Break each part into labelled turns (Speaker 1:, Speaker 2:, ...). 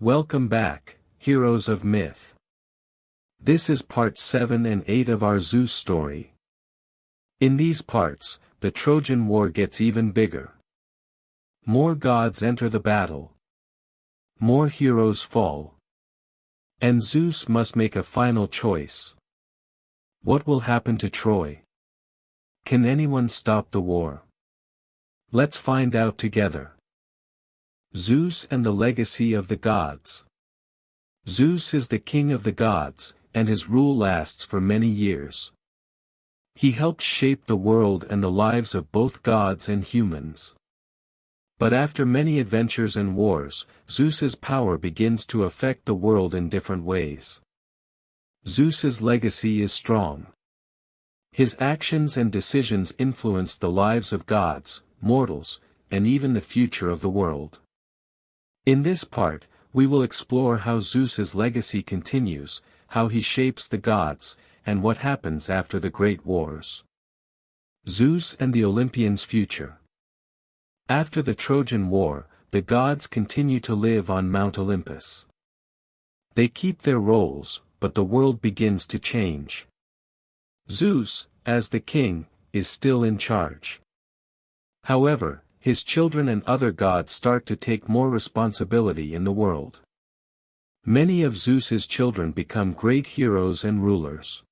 Speaker 1: Welcome back, heroes of myth. This is part 7 and 8 of our Zeus story. In these parts, the Trojan War gets even bigger. More gods enter the battle. More heroes fall. And Zeus must make a final choice. What will happen to Troy? Can anyone stop the war? Let's find out together. Zeus and the legacy of the gods. Zeus is the king of the gods, and his rule lasts for many years. He helped shape the world and the lives of both gods and humans. But after many adventures and wars, Zeus's power begins to affect the world in different ways. Zeus's legacy is strong. His actions and decisions influence the lives of gods, mortals, and even the future of the world. In this part, we will explore how Zeus's legacy continues, how he shapes the gods, and what happens after the great wars. Zeus and the Olympians' future. After the Trojan War, the gods continue to live on Mount Olympus. They keep their roles, but the world begins to change. Zeus, as the king, is still in charge. However, his children and other gods start to take more responsibility in the world. Many of Zeus's children become great heroes and rulers.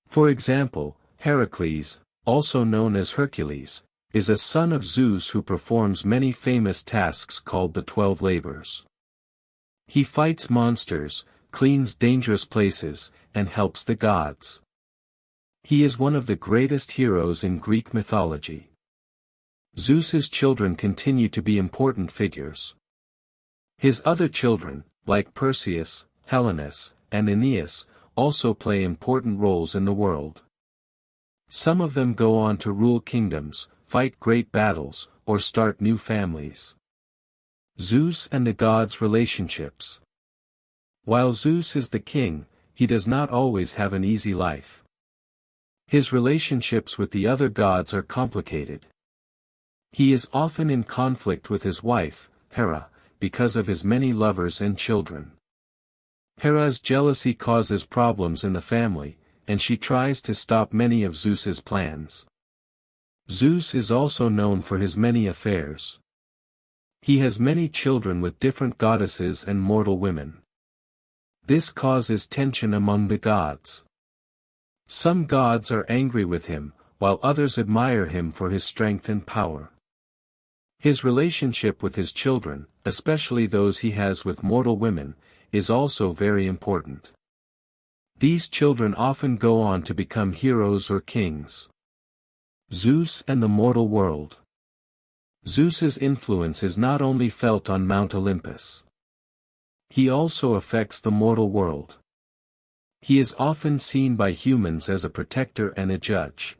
Speaker 1: For example, Heracles, also known as Hercules, is a son of Zeus who performs many famous tasks called the 12 labors. He fights monsters, cleans dangerous places, and helps the gods. He is one of the greatest heroes in Greek mythology. Zeus's children continue to be important figures. His other children, like Perseus, Helenus, and Aeneas, also play important roles in the world. Some of them go on to rule kingdoms, fight great battles, or start new families. Zeus and the gods' relationships. While Zeus is the king, he does not always have an easy life. His relationships with the other gods are complicated. He is often in conflict with his wife, Hera, because of his many lovers and children. Hera's jealousy causes problems in the family, and she tries to stop many of Zeus's plans. Zeus is also known for his many affairs. He has many children with different goddesses and mortal women. This causes tension among the gods. Some gods are angry with him, while others admire him for his strength and power. His relationship with his children, especially those he has with mortal women, is also very important. These children often go on to become heroes or kings. Zeus and the mortal world. Zeus's influence is not only felt on Mount Olympus. He also affects the mortal world. He is often seen by humans as a protector and a judge.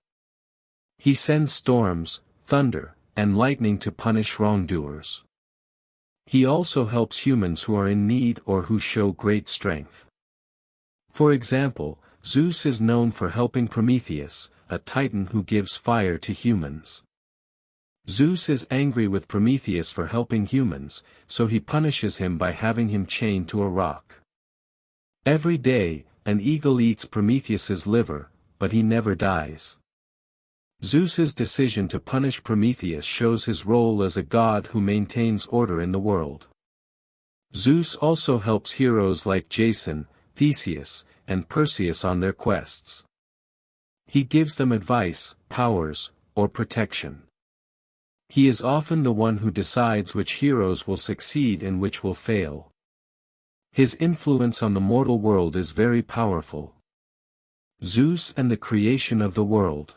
Speaker 1: He sends storms, thunder, and lightning to punish wrongdoers. He also helps humans who are in need or who show great strength. For example, Zeus is known for helping Prometheus, a titan who gives fire to humans. Zeus is angry with Prometheus for helping humans, so he punishes him by having him chained to a rock. Every day, an eagle eats Prometheus's liver, but he never dies. Zeus's decision to punish Prometheus shows his role as a god who maintains order in the world. Zeus also helps heroes like Jason, Theseus, and Perseus on their quests. He gives them advice, powers, or protection. He is often the one who decides which heroes will succeed and which will fail. His influence on the mortal world is very powerful. Zeus and the creation of the world.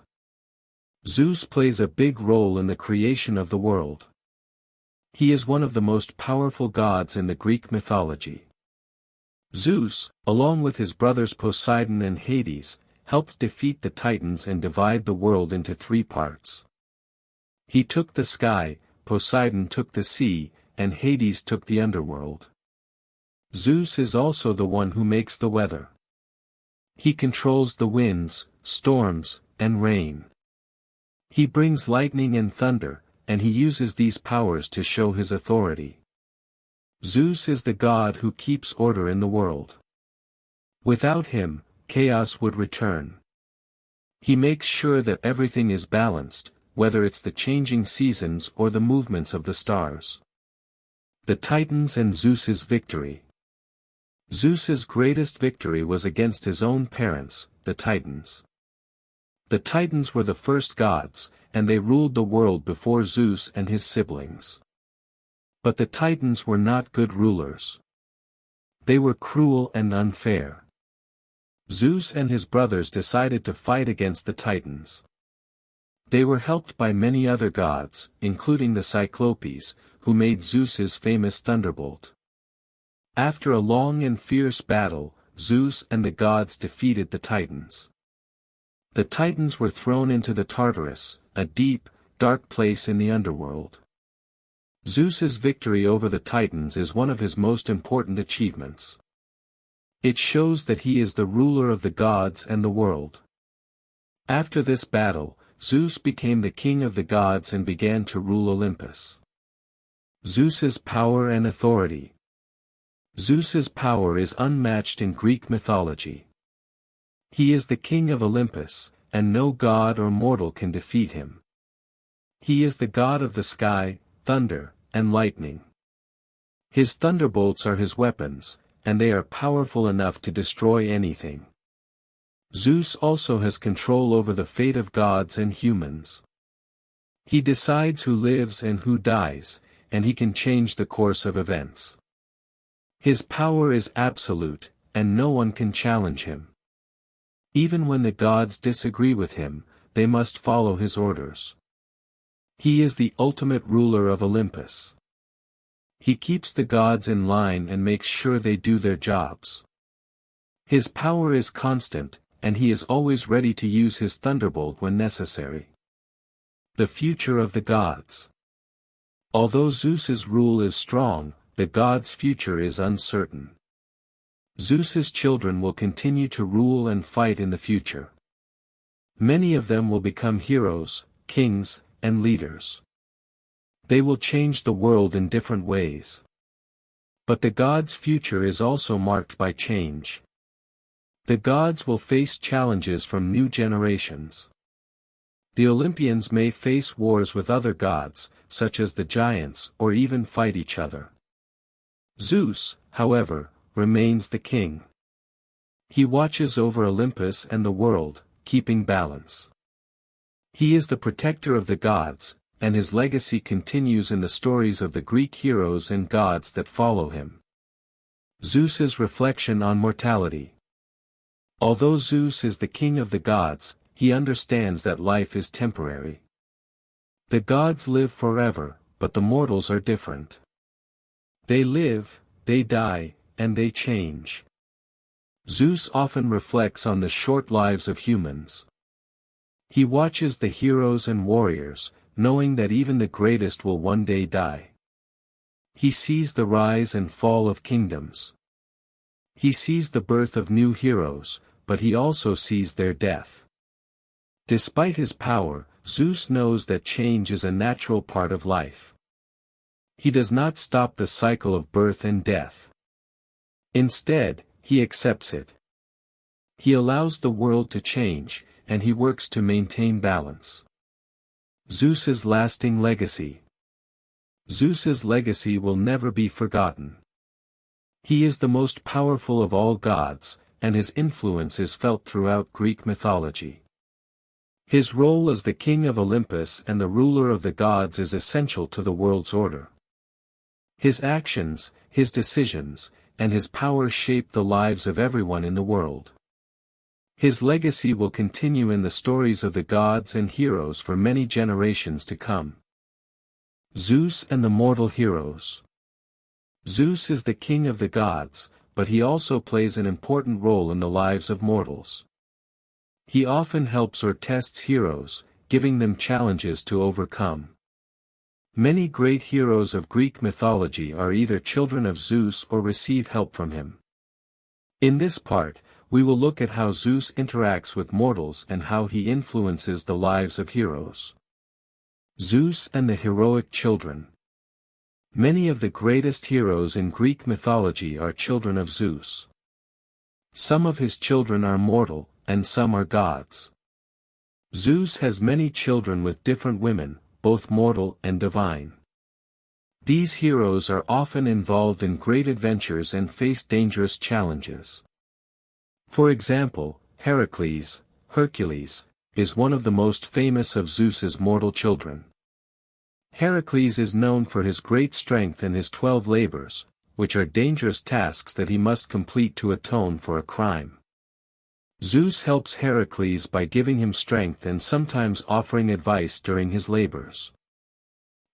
Speaker 1: Zeus plays a big role in the creation of the world. He is one of the most powerful gods in the Greek mythology. Zeus, along with his brothers Poseidon and Hades, helped defeat the Titans and divide the world into 3 parts. He took the sky, Poseidon took the sea, and Hades took the underworld. Zeus is also the one who makes the weather. He controls the winds, storms, and rain. He brings lightning and thunder, and he uses these powers to show his authority. Zeus is the god who keeps order in the world. Without him, chaos would return. He makes sure that everything is balanced, whether it's the changing seasons or the movements of the stars. The Titans and Zeus's victory. Zeus's greatest victory was against his own parents, the Titans. The Titans were the first gods, and they ruled the world before Zeus and his siblings. But the Titans were not good rulers. They were cruel and unfair. Zeus and his brothers decided to fight against the Titans. They were helped by many other gods, including the Cyclopes, who made Zeus's famous thunderbolt. After a long and fierce battle, Zeus and the gods defeated the Titans. The Titans were thrown into the Tartarus, a deep, dark place in the underworld. Zeus's victory over the Titans is one of his most important achievements. It shows that he is the ruler of the gods and the world. After this battle, Zeus became the king of the gods and began to rule Olympus. Zeus's power and authority. Zeus's power is unmatched in Greek mythology. He is the king of Olympus, and no god or mortal can defeat him. He is the god of the sky, thunder, and lightning. His thunderbolts are his weapons, and they are powerful enough to destroy anything. Zeus also has control over the fate of gods and humans. He decides who lives and who dies, and he can change the course of events. His power is absolute, and no one can challenge him. Even when the gods disagree with him, they must follow his orders. He is the ultimate ruler of Olympus. He keeps the gods in line and makes sure they do their jobs. His power is constant, and he is always ready to use his thunderbolt when necessary. The future of the gods. Although Zeus's rule is strong, the gods' future is uncertain. Zeus's children will continue to rule and fight in the future. Many of them will become heroes, kings, and leaders. They will change the world in different ways. But the gods' future is also marked by change. The gods will face challenges from new generations. The Olympians may face wars with other gods, such as the giants, or even fight each other. Zeus, however, remains the king. He watches over Olympus and the world, keeping balance. He is the protector of the gods, and his legacy continues in the stories of the Greek heroes and gods that follow him. Zeus's reflection on mortality. Although Zeus is the king of the gods, he understands that life is temporary. The gods live forever, but the mortals are different. They live, they die, and they change. Zeus often reflects on the short lives of humans. He watches the heroes and warriors, knowing that even the greatest will one day die. He sees the rise and fall of kingdoms. He sees the birth of new heroes, but he also sees their death. Despite his power, Zeus knows that change is a natural part of life. He does not stop the cycle of birth and death. Instead, he accepts it. He allows the world to change, and he works to maintain balance. Zeus's lasting legacy. Zeus's legacy will never be forgotten. He is the most powerful of all gods, and his influence is felt throughout Greek mythology. His role as the king of Olympus and the ruler of the gods is essential to the world's order. His actions, his decisions, and his power shape the lives of everyone in the world. His legacy will continue in the stories of the gods and heroes for many generations to come. Zeus and the mortal heroes. Zeus is the king of the gods, but he also plays an important role in the lives of mortals. He often helps or tests heroes, giving them challenges to overcome. Many great heroes of Greek mythology are either children of Zeus or receive help from him. In this part, we will look at how Zeus interacts with mortals and how he influences the lives of heroes. Zeus and the heroic children. Many of the greatest heroes in Greek mythology are children of Zeus. Some of his children are mortal, and some are gods. Zeus has many children with different women, both mortal and divine. These heroes are often involved in great adventures and face dangerous challenges. For example, Heracles, Hercules, is one of the most famous of Zeus's mortal children. Heracles is known for his great strength and his 12 labors, which are dangerous tasks that he must complete to atone for a crime. Zeus helps Heracles by giving him strength and sometimes offering advice during his labors.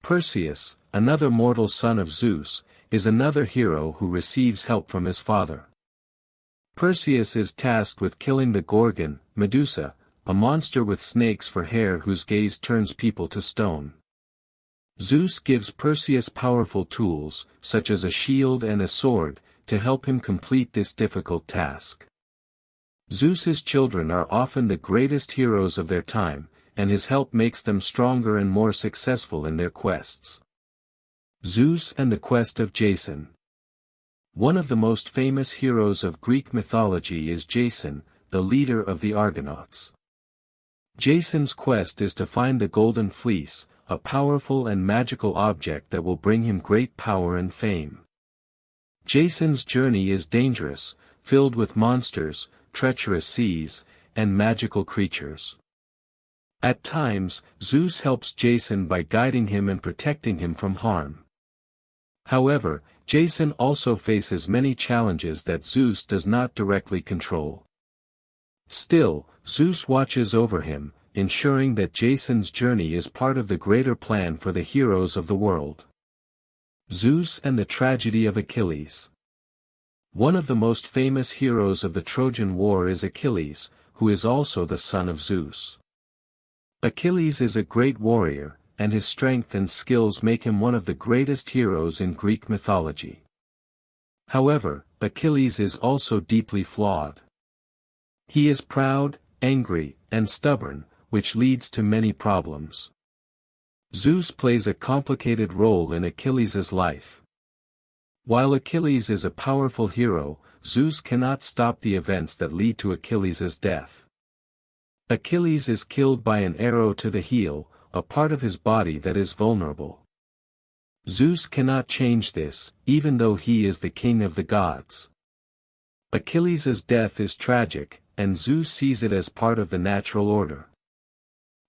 Speaker 1: Perseus, another mortal son of Zeus, is another hero who receives help from his father. Perseus is tasked with killing the Gorgon, Medusa, a monster with snakes for hair whose gaze turns people to stone. Zeus gives Perseus powerful tools, such as a shield and a sword, to help him complete this difficult task. Zeus's children are often the greatest heroes of their time, and his help makes them stronger and more successful in their quests. Zeus and the quest of Jason. One of the most famous heroes of Greek mythology is Jason, the leader of the Argonauts. Jason's quest is to find the Golden Fleece, a powerful and magical object that will bring him great power and fame. Jason's journey is dangerous, filled with monsters, treacherous seas, and magical creatures. At times, Zeus helps Jason by guiding him and protecting him from harm. However, Jason also faces many challenges that Zeus does not directly control. Still, Zeus watches over him, ensuring that Jason's journey is part of the greater plan for the heroes of the world. Zeus and the tragedy of Achilles. One of the most famous heroes of the Trojan War is Achilles, who is also the son of Zeus. Achilles is a great warrior, and his strength and skills make him one of the greatest heroes in Greek mythology. However, Achilles is also deeply flawed. He is proud, angry, and stubborn, which leads to many problems. Zeus plays a complicated role in Achilles' life. While Achilles is a powerful hero, Zeus cannot stop the events that lead to Achilles' death. Achilles is killed by an arrow to the heel, a part of his body that is vulnerable. Zeus cannot change this, even though he is the king of the gods. Achilles' death is tragic, and Zeus sees it as part of the natural order.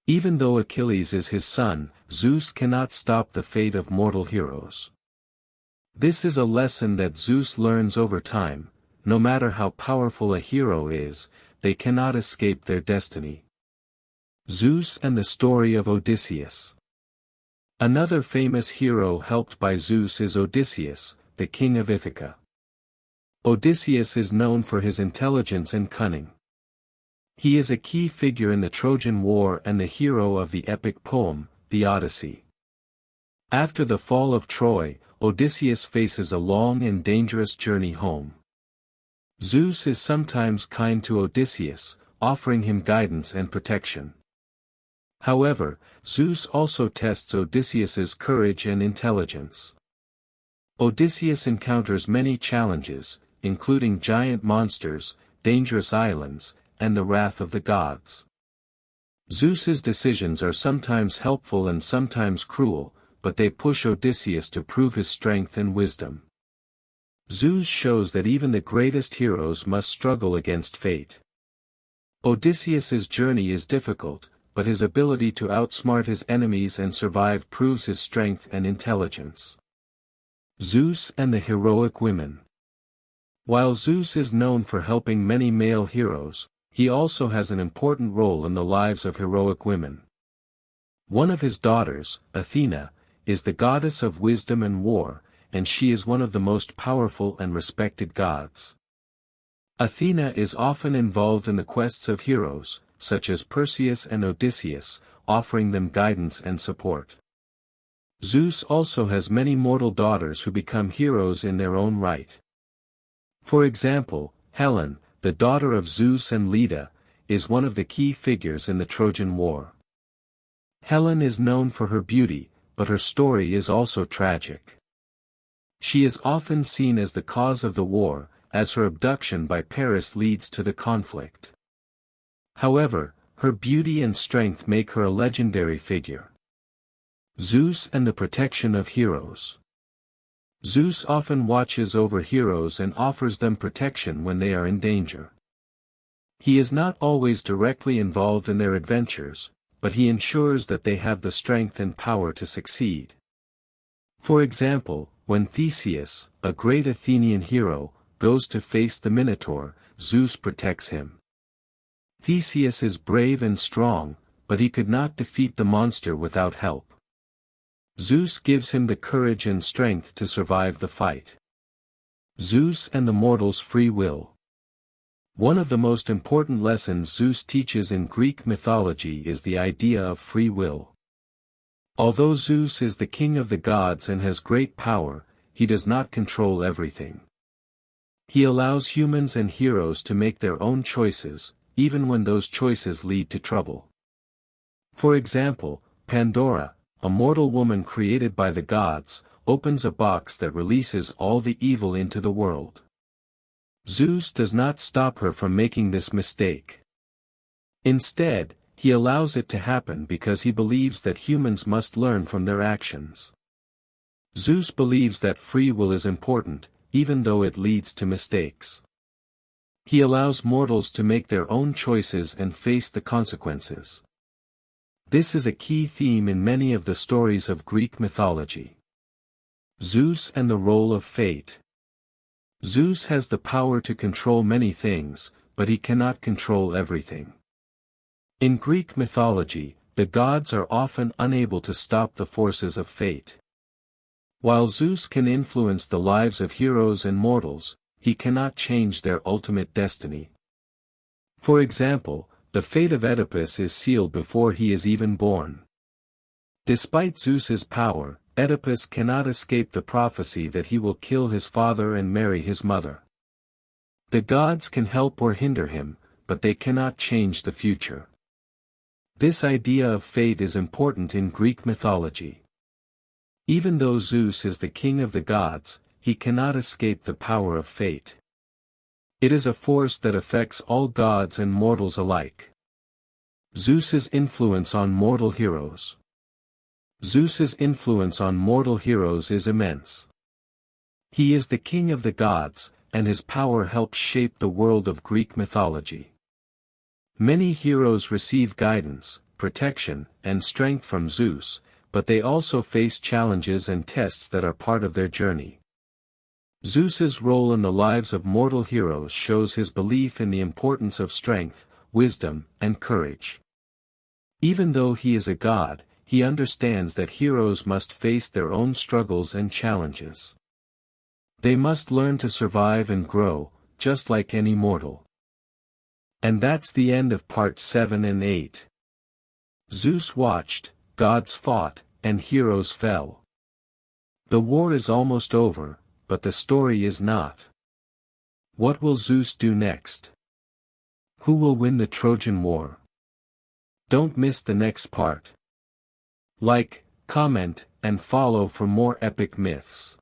Speaker 1: Even though Achilles is his son, Zeus cannot stop the fate of mortal heroes. This is a lesson that Zeus learns over time: no matter how powerful a hero is, they cannot escape their destiny. Zeus and the story of Odysseus. Another famous hero helped by Zeus is Odysseus, the king of Ithaca. Odysseus is known for his intelligence and cunning. He is a key figure in the Trojan War and the hero of the epic poem, the Odyssey. After the fall of Troy, Odysseus faces a long and dangerous journey home. Zeus is sometimes kind to Odysseus, offering him guidance and protection. However, Zeus also tests Odysseus's courage and intelligence. Odysseus encounters many challenges, including giant monsters, dangerous islands, and the wrath of the gods. Zeus's decisions are sometimes helpful and sometimes cruel, but they push Odysseus to prove his strength and wisdom. Zeus shows that even the greatest heroes must struggle against fate. Odysseus's journey is difficult, but his ability to outsmart his enemies and survive proves his strength and intelligence. Zeus and the heroic women. While Zeus is known for helping many male heroes, he also has an important role in the lives of heroic women. One of his daughters, Athena, is the goddess of wisdom and war, and she is one of the most powerful and respected gods. Athena is often involved in the quests of heroes, such as Perseus and Odysseus, offering them guidance and support. Zeus also has many mortal daughters who become heroes in their own right. For example, Helen, the daughter of Zeus and Leda, is one of the key figures in the Trojan War. Helen is known for her beauty, but her story is also tragic. She is often seen as the cause of the war, as her abduction by Paris leads to the conflict. However, her beauty and strength make her a legendary figure. Zeus and the protection of heroes. Zeus often watches over heroes and offers them protection when they are in danger. He is not always directly involved in their adventures, but he ensures that they have the strength and power to succeed. For example, when Theseus, a great Athenian hero, goes to face the Minotaur, Zeus protects him. Theseus is brave and strong, but he could not defeat the monster without help. Zeus gives him the courage and strength to survive the fight. Zeus and the mortals' free will. One of the most important lessons Zeus teaches in Greek mythology is the idea of free will. Although Zeus is the king of the gods and has great power, he does not control everything. He allows humans and heroes to make their own choices, even when those choices lead to trouble. For example, Pandora, a mortal woman created by the gods, opens a box that releases all the evil into the world. Zeus does not stop her from making this mistake. Instead, he allows it to happen because he believes that humans must learn from their actions. Zeus believes that free will is important, even though it leads to mistakes. He allows mortals to make their own choices and face the consequences. This is a key theme in many of the stories of Greek mythology. Zeus and the role of fate. Zeus has the power to control many things, but he cannot control everything. In Greek mythology, the gods are often unable to stop the forces of fate. While Zeus can influence the lives of heroes and mortals, he cannot change their ultimate destiny. For example, the fate of Oedipus is sealed before he is even born. Despite Zeus's power, Oedipus cannot escape the prophecy that he will kill his father and marry his mother. The gods can help or hinder him, but they cannot change the future. This idea of fate is important in Greek mythology. Even though Zeus is the king of the gods, he cannot escape the power of fate. It is a force that affects all gods and mortals alike. Zeus's influence on mortal heroes. Zeus's influence on mortal heroes is immense. He is the king of the gods, and his power helps shape the world of Greek mythology. Many heroes receive guidance, protection, and strength from Zeus, but they also face challenges and tests that are part of their journey. Zeus's role in the lives of mortal heroes shows his belief in the importance of strength, wisdom, and courage. Even though he is a god, he understands that heroes must face their own struggles and challenges. They must learn to survive and grow, just like any mortal. And that's the end of part 7 and 8. Zeus watched, gods fought, and heroes fell. The war is almost over, but the story is not. What will Zeus do next? Who will win the Trojan War? Don't miss the next part. Like, comment, and follow for more epic myths.